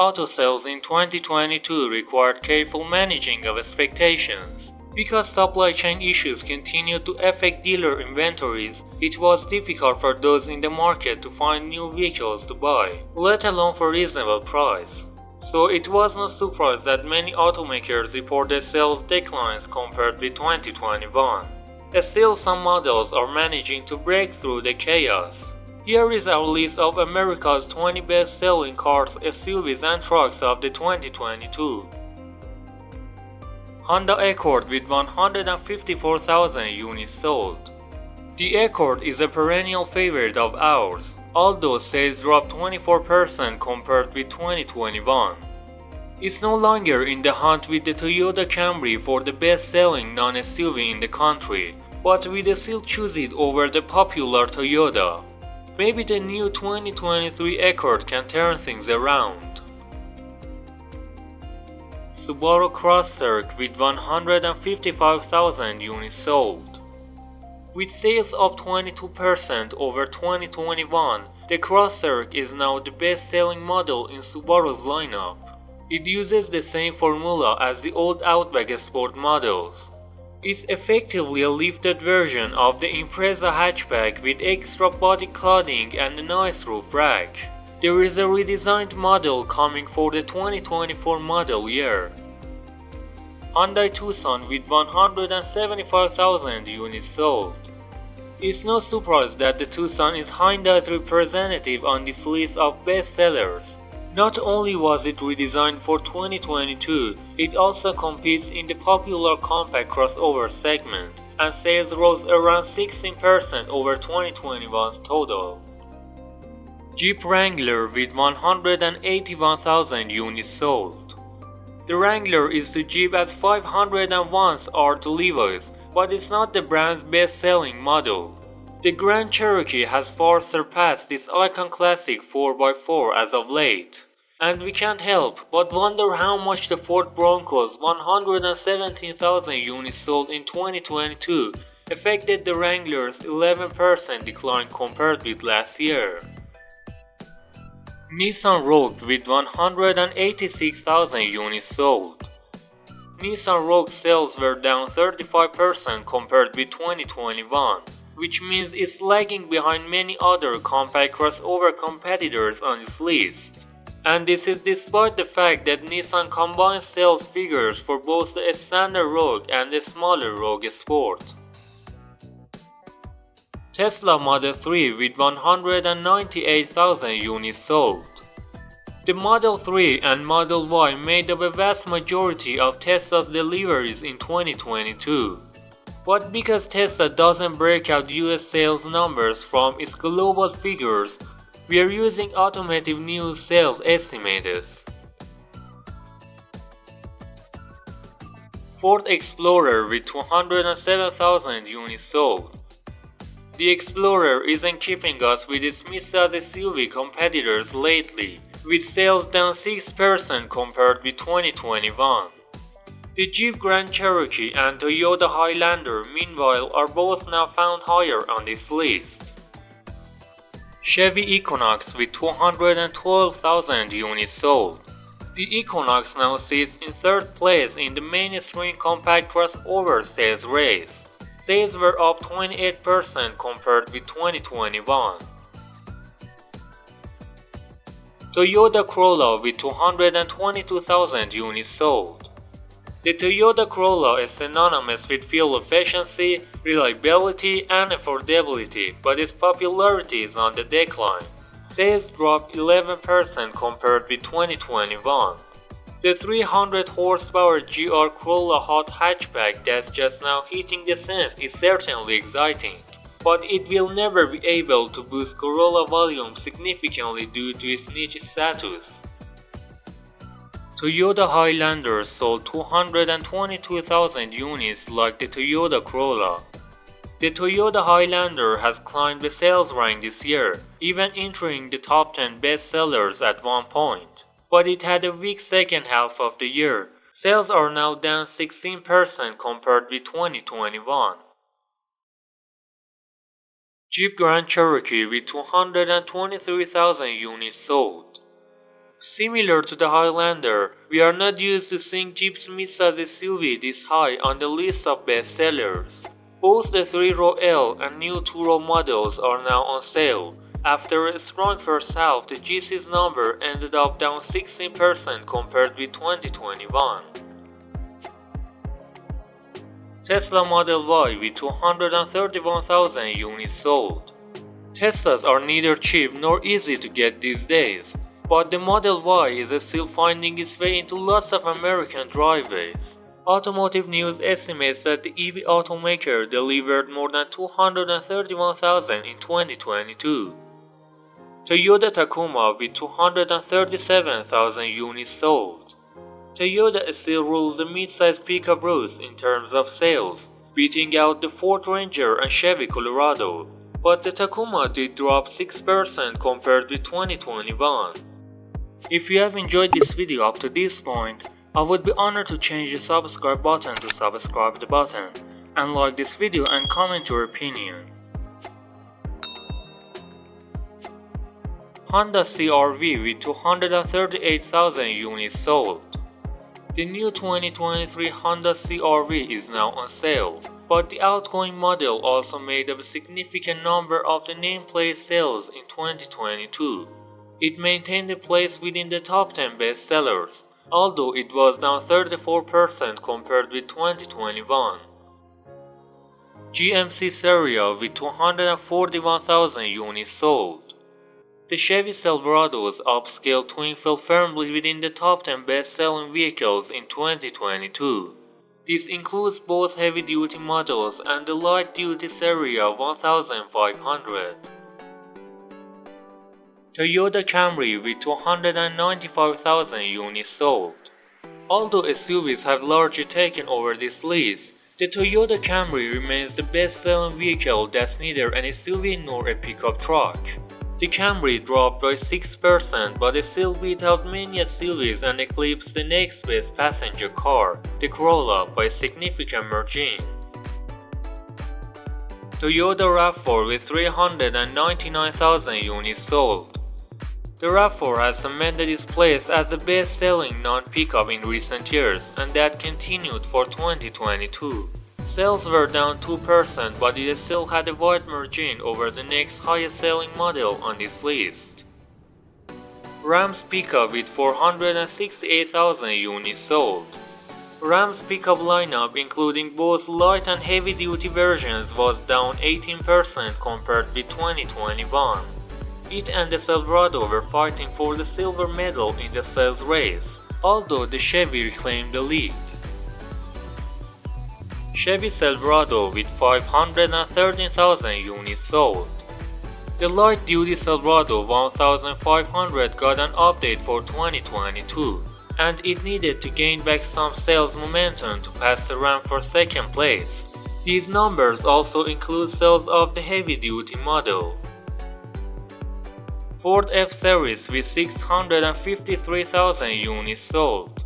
auto sales in 2022 required careful managing of expectations. Because supply chain issues continued to affect dealer inventories, it was difficult for those in the market to find new vehicles to buy, let alone for reasonable price. So it was no surprise that many automakers reported sales declines compared with 2021. Still, some models are managing to break through the chaos. Here is our list of America's 20 best-selling cars, SUVs and trucks of the 2022. Honda Accord with 154,000 units sold. The Accord is a perennial favorite of ours, although sales dropped 24% compared with 2021. It's no longer in the hunt with the Toyota Camry for the best-selling non-SUV in the country, but we still choose it over the popular Toyota. Maybe the new 2023 Accord can turn things around. Subaru Crosstrek with 155,000 units sold. With sales up 22% over 2021, the Crosstrek is now the best-selling model in Subaru's lineup. It uses the same formula as the old Outback Sport models. It's effectively a lifted version of the Impreza hatchback with extra body cladding and a nice roof rack. There is a redesigned model coming for the 2024 model year. Hyundai Tucson with 175,000 units sold. It's no surprise that the Tucson is Hyundai's representative on this list of bestsellers. Not only was it redesigned for 2022, it also competes in the popular compact crossover segment, and sales rose around 16% over 2021's total. Jeep Wrangler with 181,000 units sold. The Wrangler is to Jeep as 501s are to Levi's, but it's not the brand's best-selling model. The Grand Cherokee has far surpassed this icon classic 4x4 as of late. And we can't help but wonder how much the Ford Bronco's 117,000 units sold in 2022 affected the Wrangler's 11% decline compared with last year. Nissan Rogue with 186,000 units sold. Nissan Rogue sales were down 35% compared with 2021, which means it's lagging behind many other compact crossover competitors on this list. And this is despite the fact that Nissan combines sales figures for both the standard Rogue and the smaller Rogue Sport. Tesla Model 3 with 198,000 units sold. The Model 3 and Model Y made up a vast majority of Tesla's deliveries in 2022. But because Tesla doesn't break out US sales numbers from its global figures, we are using Automotive News sales estimates. Ford Explorer with 207,000 units sold. The Explorer isn't keeping us with its mid-size SUV competitors lately, with sales down 6% compared with 2021. The Jeep Grand Cherokee and Toyota Highlander, meanwhile, are both now found higher on this list. Chevy Equinox with 212,000 units sold. The Equinox now sits in third place in the mainstream compact crossover sales race. Sales were up 28% compared with 2021. Toyota Corolla with 222,000 units sold. The Toyota Corolla is synonymous with fuel efficiency, reliability, and affordability, but its popularity is on the decline. Sales dropped 11% compared with 2021. The 300 horsepower GR Corolla hot hatchback that's just now hitting the scenes is certainly exciting, but it will never be able to boost Corolla volume significantly due to its niche status. Toyota Highlander sold 222,000 units like the Toyota Corolla. The Toyota Highlander has climbed the sales rank this year, even entering the top 10 bestsellers at one point. But it had a weak second half of the year. Sales are now down 16% compared with 2021. Jeep Grand Cherokee with 223,000 units sold. Similar to the Highlander, we are not used to seeing Jeep's midsize SUV this high on the list of bestsellers. Both the 3-row L and new 2-row models are now on sale. After a strong first half, the GC's number ended up down 16% compared with 2021. Tesla Model Y with 231,000 units sold. Teslas are neither cheap nor easy to get these days, but the Model Y is still finding its way into lots of American driveways. Automotive News estimates that the EV automaker delivered more than 231,000 in 2022. Toyota Tacoma with 237,000 units sold. Toyota still rules the mid-size pickup routes in terms of sales, beating out the Ford Ranger and Chevy Colorado, but the Tacoma did drop 6% compared with 2021. If you have enjoyed this video up to this point, I would be honored to change the subscribe button to subscribe the button, and like this video and comment your opinion. Honda CR-V with 238,000 units sold. The new 2023 Honda CR-V is now on sale, but the outgoing model also made up a significant number of the nameplate sales in 2022. It maintained a place within the top 10 bestsellers, although it was down 34% compared with 2021. GMC Sierra with 241,000 units sold. The Chevy Silverado's upscale twin fell firmly within the top 10 best-selling vehicles in 2022. This includes both heavy-duty models and the light-duty Sierra 1500. Toyota Camry with 295,000 units sold. Although SUVs have largely taken over this list, the Toyota Camry remains the best-selling vehicle that's neither an SUV nor a pickup truck. The Camry dropped by 6%, but it still beat out many SUVs and eclipsed the next best passenger car, the Corolla, by a significant margin. Toyota RAV4 with 399,000 units sold. The RAV4 has cemented its place as the best-selling non-pickup in recent years, and that continued for 2022. Sales were down 2%, but it still had a wide margin over the next highest-selling model on this list. Ram's pickup with 468,000 units sold. Ram's pickup lineup, including both light and heavy-duty versions, was down 18% compared with 2021. It and the Silverado were fighting for the silver medal in the sales race, although the Chevy reclaimed the lead. Chevy Silverado with 513,000 units sold. The light-duty Silverado 1500 got an update for 2022, and it needed to gain back some sales momentum to pass the Ram for second place. These numbers also include sales of the heavy-duty model. Ford F-Series with 653,000 units sold.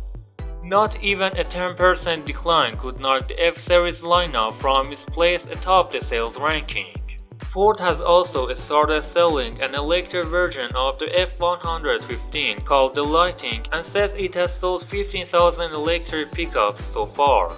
Not even a 10% decline could knock the F-Series lineup from its place atop the sales ranking. Ford has also started selling an electric version of the F-115 called the Lightning and says it has sold 15,000 electric pickups so far.